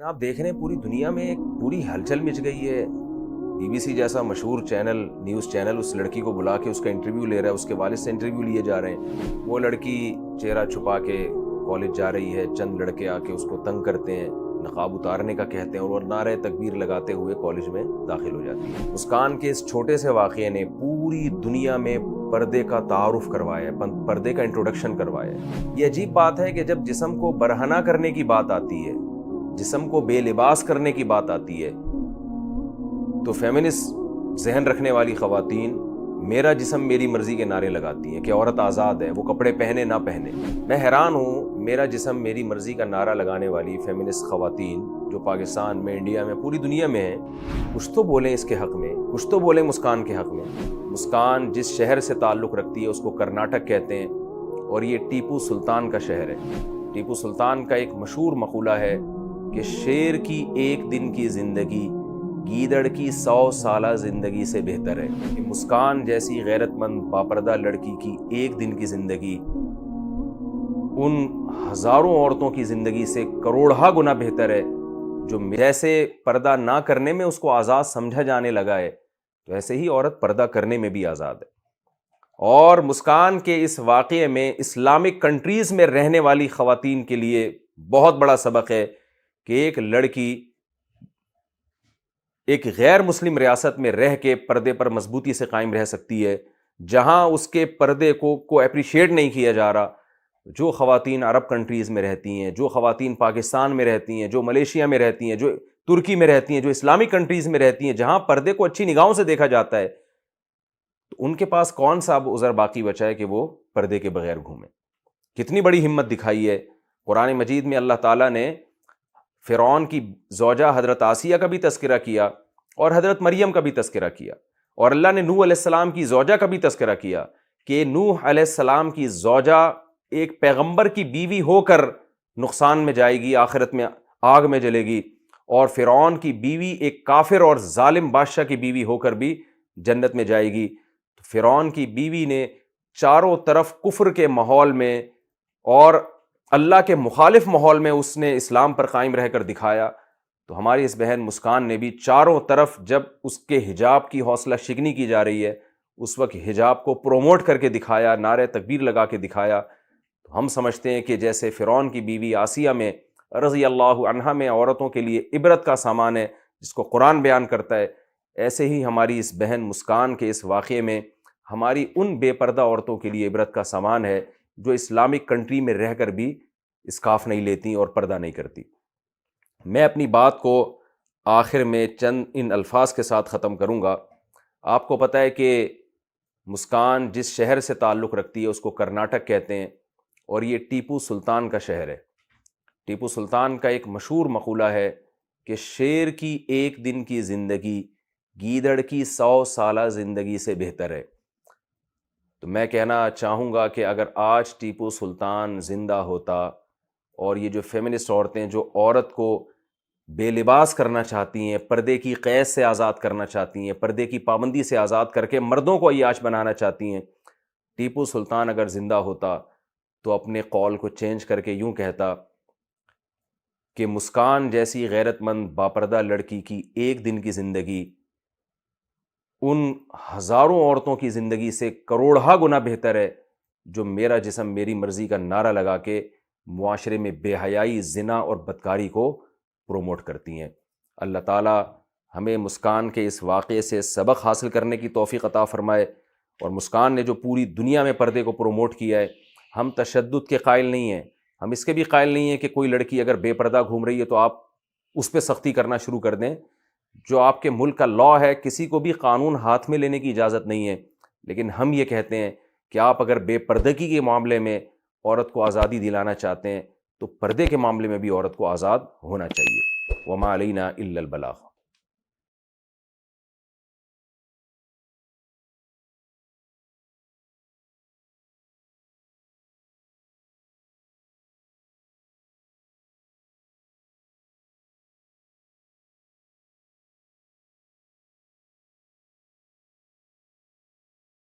लेकिन आप देख रहे हैं पूरी दुनिया में एक पूरी हलचल मच गई है। BBC जैसा मशहूर चैनल, न्यूज़ चैनल उस लड़की को बुला के उसका इंटरव्यू ले रहा है, उसके वालिद से इंटरव्यू लिए जा रहे हैं। वो लड़की चेहरा छुपा के कॉलेज जा रही है, चंद लड़के आके उसको तंग करते हैं, नकाब उतारने का कहते हैं और नारे तकबीर लगाते हुए कॉलेज में दाखिल हो जाती है। मुस्कान के इस छोटे से वाक़ये ने पूरी दुनिया में पर्दे का तारुफ करवाया है, पर्दे का इंट्रोडक्शन करवाया है। ये अजीब बात है कि जब जिस्म को बरहना करने की बात आती है, जिस्म को बेलिबास करने की बात आती है, तो फेमिनिस्ट जहन रखने वाली ख़वातीन मेरा जिस्म मेरी मर्ज़ी के नारे लगाती हैं कि औरत आज़ाद है, वो कपड़े पहने ना पहने। मैं हैरान हूँ, मेरा जिस्म मेरी मर्ज़ी का नारा लगाने वाली फेमिनिस्ट ख़वातीन जो पाकिस्तान में, इंडिया में, पूरी दुनिया में हैं, कुछ तो बोलें इसके हक़ में, कुछ तो बोलें मुस्कान के हक़ में। मुस्कान जिस शहर से ताल्लुक़ रखती है उसको कर्नाटक कहते हैं और ये टीपू सुल्तान का शहर है। टीपू सुल्तान का एक मशहूर मक़ूला है कि शेर की एक दिन की ज़िंदगी गीदड़ की 100 साला ज़िंदगी से बेहतर है। कि मुस्कान जैसी गैरतमंद बापर्दा लड़की की एक दिन की ज़िंदगी उन हज़ारों औरतों की ज़िंदगी से करोड़हा गुना बेहतर है जो जैसे पर्दा ना करने में उसको आज़ाद समझा जाने लगा है, तो ऐसे ही औरत पर्दा करने में भी आज़ाद है। और मुस्कान के इस वाक़ये में इस्लामिक कंट्रीज़ में रहने वाली ख़वातीन के लिए बहुत बड़ा सबक है कि एक लड़की एक गैर मुस्लिम रियासत में रह के पर्दे पर मजबूती से कायम रह सकती है, जहां उसके पर्दे को अप्रिशिएट नहीं किया जा रहा। जो ख़वातीन अरब कंट्रीज़ में रहती हैं, जो ख़वातीन पाकिस्तान में रहती हैं, जो मलेशिया में रहती हैं, जो तुर्की में रहती हैं, जो इस्लामिक कंट्रीज़ में रहती हैं, जहां पर्दे को अच्छी निगाहों से देखा जाता है, तो उनके पास कौन सा अब उज़र बाकी बचा है कि वो पर्दे के बगैर घूमें। कितनी बड़ी हिम्मत दिखाई है। कुरान मजीद में अल्लाह ताला ने फ़िरौन की ज़ौजा हज़रत आसिया का भी तज़किरा किया और हज़रत मरियम का भी तज़किरा किया, और अल्लाह ने नूह अलैहिस्सलाम की ज़ौजा का भी तज़किरा किया कि नूह अलैहिस्सलाम की ज़ौजा एक पैगंबर की बीवी होकर नुकसान में जाएगी, आखिरत में आग में जलेगी, और फ़िरौन की बीवी एक काफिर और जालिम बादशाह की बीवी होकर भी जन्नत में जाएगी। तो फ़िरौन की बीवी ने चारों तरफ कुफ्र के माहौल में और अल्लाह के मुखालिफ माहौल में उसने इस्लाम पर कायम रहकर दिखाया। तो हमारी इस बहन मुस्कान ने भी चारों तरफ, जब उसके हिजाब की हौसला शिकनी की जा रही है, उस वक्त हिजाब को प्रोमोट करके दिखाया, नारे तकबीर लगा के दिखाया। तो हम समझते हैं कि जैसे फ़िरौन की बीवी आसिया में रज़ी अल्लाहु अन्हा में औरतों के लिए इबरत का सामान है जिसको कुरान बयान करता है, ऐसे ही हमारी इस बहन मुस्कान के इस वाक़ये में हमारी उन बेपर्दा औरतों के लिए इबरत का सामान है जो इस्लामिक कंट्री में रहकर भी इस्काफ नहीं लेती और पर्दा नहीं करती। मैं अपनी बात को आखिर में चंद इन अल्फाज के साथ ख़त्म करूँगा। आपको पता है कि मुस्कान जिस शहर से ताल्लुक़ रखती है उसको कर्नाटक कहते हैं और ये टीपू सुल्तान का शहर है। टीपू सुल्तान का एक मशहूर मक़ूला है कि शेर की एक दिन की ज़िंदगी गीदड़ की 100 साला ज़िंदगी से बेहतर है। तो मैं कहना चाहूँगा कि अगर आज टीपू सुल्तान ज़िंदा होता और ये जो फेमिनिस्ट औरतें जो औरत को बेलिबास करना चाहती हैं, पर्दे की क़ैद से आज़ाद करना चाहती हैं, पर्दे की पाबंदी से आज़ाद करके मर्दों को अय्याश बनाना चाहती हैं, टीपू सुल्तान अगर ज़िंदा होता तो अपने कौल को चेंज करके यूँ कहता कि मुस्कान जैसी गैरतमंद बापर्दा लड़की की एक दिन की ज़िंदगी उन हज़ारों औरतों की ज़िंदगी से करोड़हा गुना बेहतर है जो मेरा जिस्म मेरी मर्ज़ी का नारा लगा के मुआशरे में बेहयाई, ज़िना और बदकारी को प्रोमोट करती हैं। अल्लाह ताला हमें मुस्कान के इस वाक़ये से सबक हासिल करने की तौफ़ीक़ अता फ़रमाए। और मुस्कान ने जो पूरी दुनिया में पर्दे को प्रोमोट किया है, हम तशद्दुद के कायल नहीं हैं, हम इसके भी कायल नहीं हैं कि कोई लड़की अगर बेपर्दा घूम रही है तो आप उस पर सख्ती करना शुरू कर दें। जो आपके मुल्क का लॉ है, किसी को भी कानून हाथ में लेने की इजाज़त नहीं है, लेकिन हम ये कहते हैं कि आप अगर बेपर्दगी के मामले में औरत को आज़ादी दिलाना चाहते हैं तो पर्दे के मामले में भी औरत को आज़ाद होना चाहिए। वमा अलैना इल्लल बलाग।